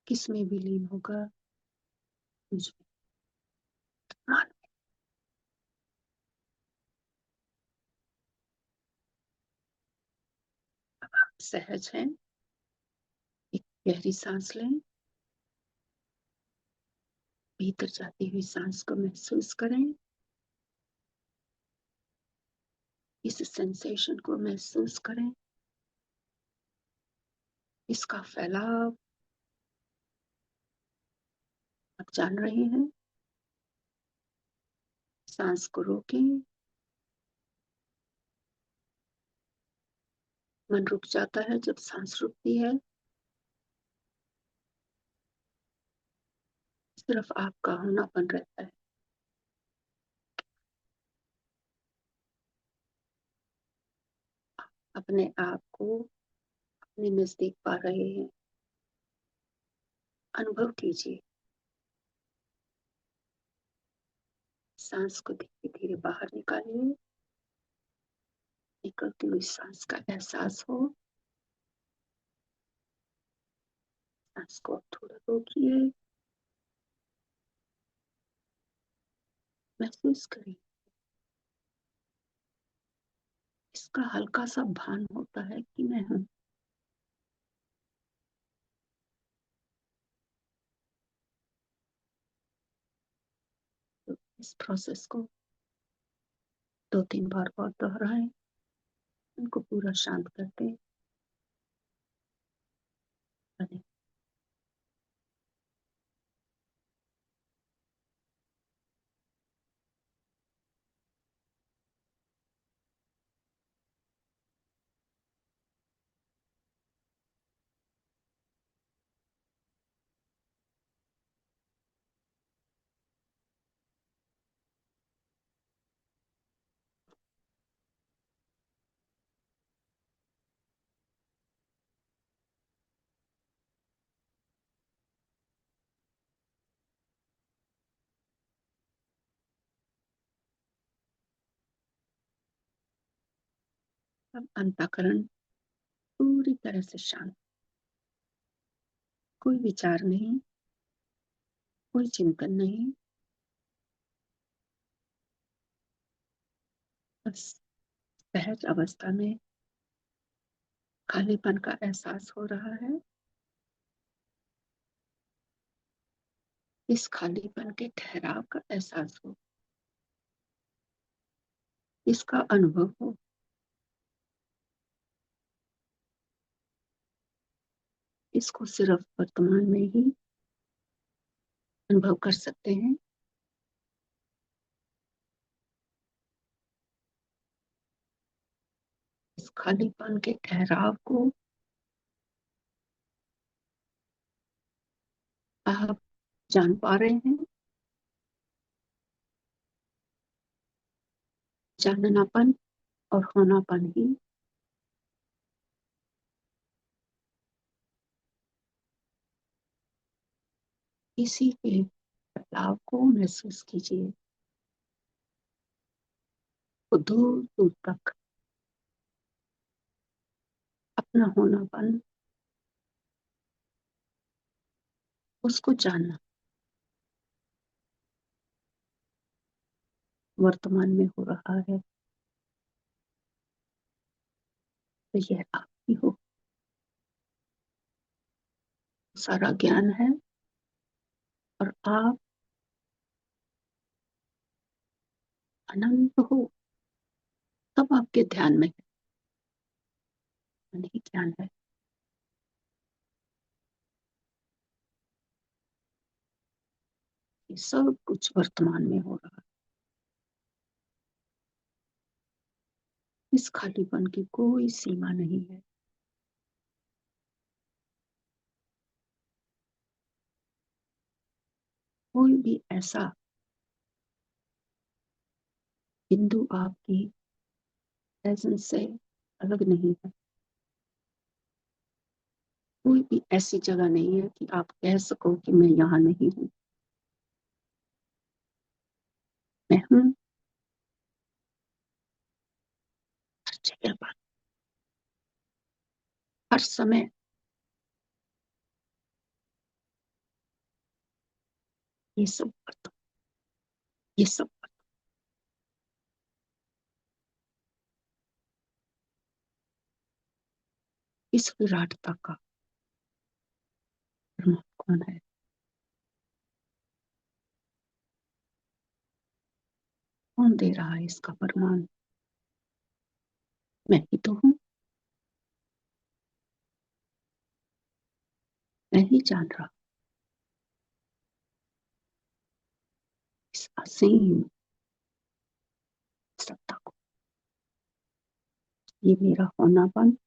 किस में विलीन होगा? मुझ में, मान में। अब आप सहज हैं, एक गहरी सांस लें, भीतर जाती हुई सांस को महसूस करें, इस सेंसेशन को महसूस करें, इसका फैलाव आप जान रहे हैं। सांस को रोकें, मन रुक जाता है जब सांस रुकती है। सिर्फ आपका होनापन रहता है। अपने आप को अपने नजदीक पा रहे हैं। अनुभव कीजिए, सांस को धीरे धीरे बाहर निकालिए, निकलती हुई सांस का एहसास हो। सांस को अब थोड़ा रोकिए, महसूस करिए, इसका हल्का सा भान होता है कि मैं हूं। तो इस प्रोसेस को 2-3 बार और दोहराएं, उनको पूरा शांत करते बने। अब अंतःकरण पूरी तरह से शांत, कोई विचार नहीं, कोई चिंतन नहीं, बस सहज अवस्था में खालीपन का एहसास हो रहा है। इस खालीपन के ठहराव का एहसास हो, इसका अनुभव हो। इसको सिर्फ वर्तमान में ही अनुभव कर सकते हैं। इस खालीपन के ठहराव को आप जान पा रहे हैं। जाननापन और होनापन ही इसी के बदलाव को महसूस कीजिए। वो दूर दूर तक अपना होनापन, उसको जानना वर्तमान में हो रहा है। तो यह आपकी हो सारा ज्ञान है, और आप अनंत हो, सब आपके ध्यान में है, नहीं ज्ञान है। ये सब कुछ वर्तमान में हो रहा है। इस खालीपन की कोई सीमा नहीं है। कोई भी ऐसा बिंदु आपकी प्रेजेंस से अलग नहीं है। कोई भी ऐसी जगह नहीं है कि आप कह सको कि मैं यहाँ नहीं हूँ। मैं हूँ हर जगह पर, हर समय। ये सब वर्तमान, ये सब वर्तमान, इस विराटता का प्रमाण कौन है? कौन दे रहा है इसका प्रमाण? मैं ही तो हूं। मैं ही जान रहा इस असीम सत्ता को। ये मेरा होनापन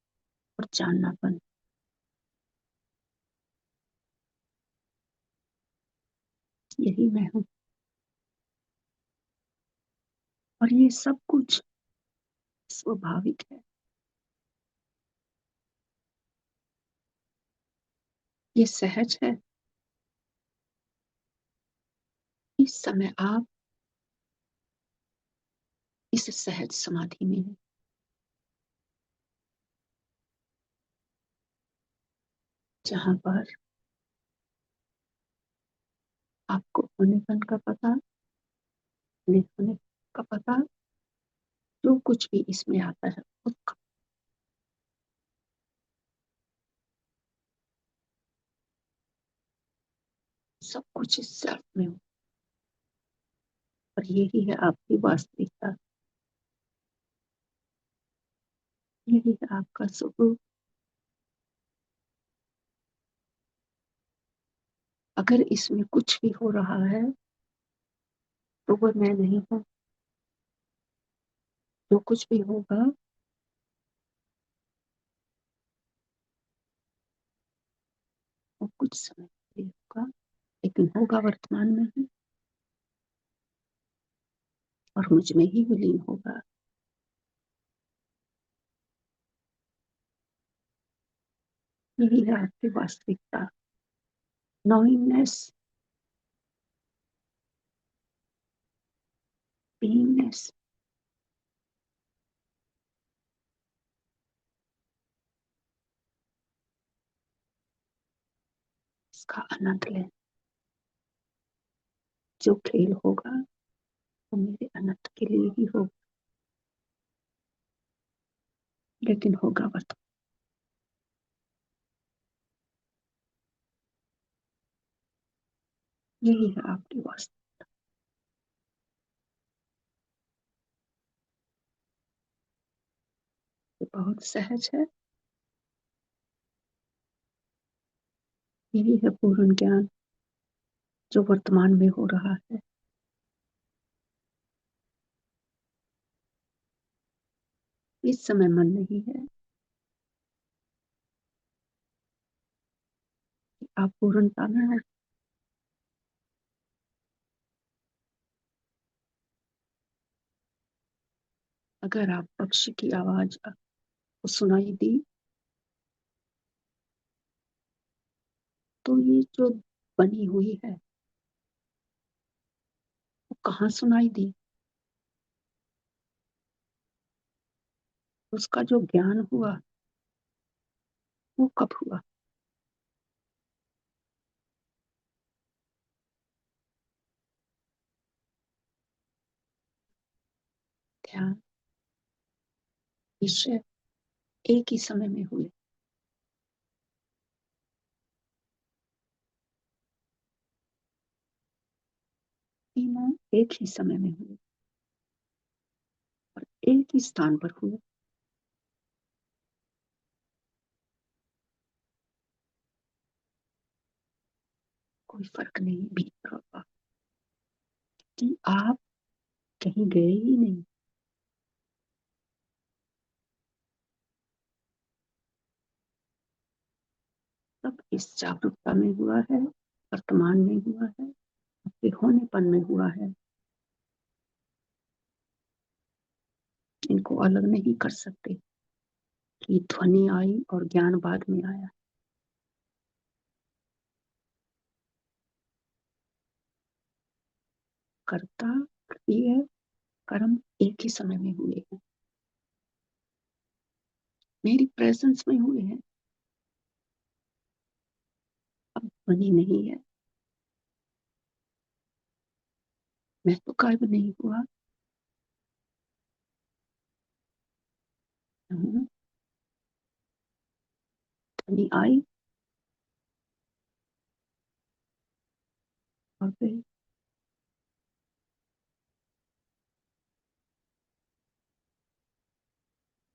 और जाननापन, यही मैं हूं। और ये सब कुछ स्वाभाविक है। ये सहज है। इस समय आप इस सहज समाधि में हैं, जहां पर आपको होनेपन का पता, नहीं होने का पता, जो कुछ भी इसमें आता है उसका सब कुछ इस सेल्फ में हो। और यही है आपकी वास्तविकता, यही है आपका स्वरूप। अगर इसमें कुछ भी हो रहा है तो वो मैं नहीं हूँ। जो कुछ भी होगा वो कुछ समय के लिए होगा, लेकिन होगा वर्तमान में ही, और मुझ में ही विलीन होगा। यही है आपकी वास्तविकता, नोइंगनेस, बीइंगनेस। इसका आनंद लें। जो खेल होगा वो मेरे आनंद के लिए ही होगा, लेकिन होगा वर्तमान। यही है आपकी वास्तविकता। ये बहुत सहज है। यही है पूर्ण ज्ञान जो वर्तमान में हो रहा है। इस समय मन नहीं है कि आप पूर्णता में हो। अगर आप पक्षी की आवाज को सुनाई दी तो ये जो बनी हुई है वो कहाँ सुनाई दी? उसका जो ज्ञान हुआ वो कब हुआ? ध्यान, विषय एक ही समय में हुए। तीनों एक ही समय में हुए और एक ही स्थान पर हुए। कोई फर्क नहीं भीतर और बाहर, कि आप कहीं गए ही नहीं। सब इस जागरूकता में हुआ है, वर्तमान में हुआ है, आपके होनेपन में हुआ है। इनको अलग नहीं कर सकते कि ध्वनि आई और ज्ञान बाद में आया। कर्ता, क्रिया, कर्म एक ही समय में हुए हैं, मेरी प्रेजेंस में हुए हैं। अब ध्वनि नहीं है, मैं तो गायब नहीं हुआ हूँ। ध्वनि आई और गई।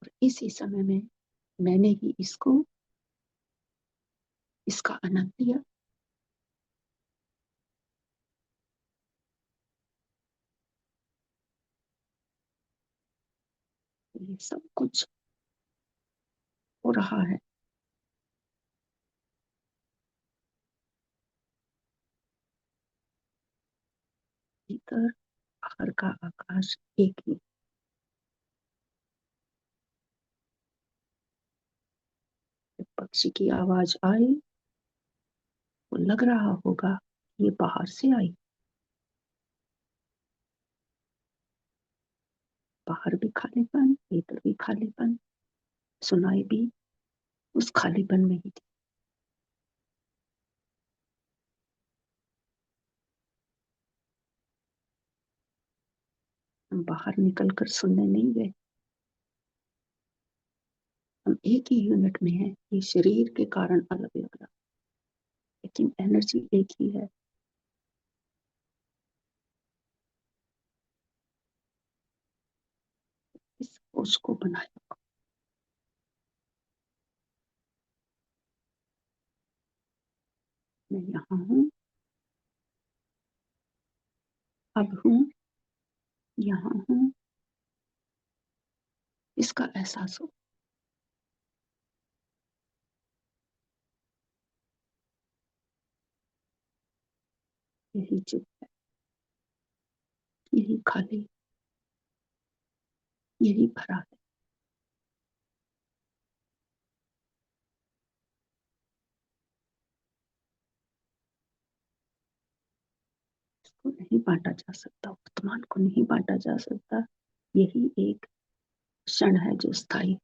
और इसी समय में मैंने ही इसका आनंद लिया। ये सब कुछ हो रहा है। भीतर बाहर का आकाश एक ही। जब पक्षी की आवाज आई तो लग रहा होगा ये बाहर से आई। बाहर भी खालीपन, भीतर भी खालीपन, सुनाई भी उस खालीपन में ही थी। हम बाहर निकलकर सुनने नहीं गए। हम एक ही यूनिट में हैं। ये शरीर के कारण अलग लग रहा, लेकिन एनर्जी एक ही है। इस सोच को बनाया। मैं यहाँ हूँ, अब हूँ, यहाँ हूँ, इसका एहसास हो। यही चुप है, यही खाली, यही भरा है। इसको नहीं बांटा जा सकता, वर्तमान को नहीं बांटा जा सकता। यही एक क्षण है जो स्थायी है।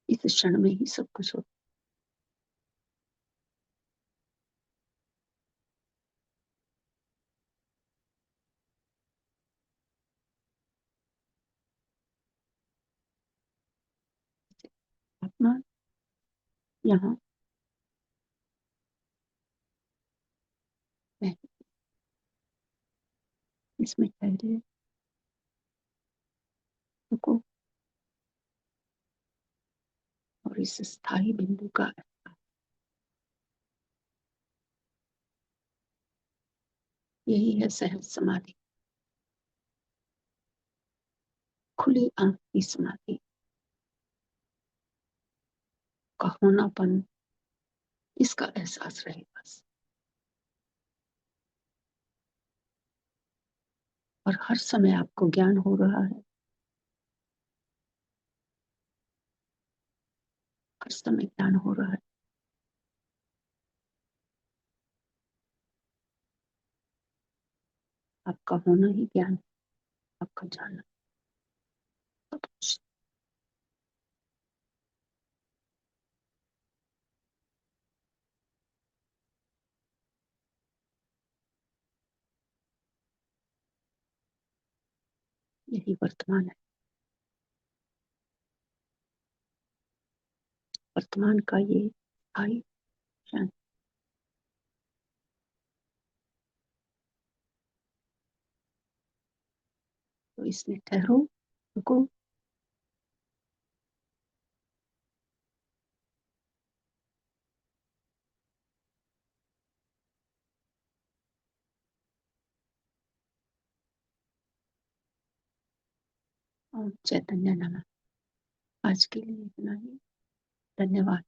इस क्षण में ही सब कुछ होता है। आत्मा यहाँ है, इसमें ठहरे, रुको और इस स्थायी बिंदु का यही है सहज समाधि, खुली आंख की समाधि का होनापन। इसका एहसास रहे बस। और हर समय आपको ज्ञान हो रहा है, हर समय ज्ञान हो रहा है। आपका होना ही ज्ञान है, आपका जानना सब कुछ। यही वर्तमान है। वर्तमान का ये स्थायी क्षण। तो इसमें ठहरो, रुको और चैतन्य नमः। आज के लिए इतना ही। धन्यवाद।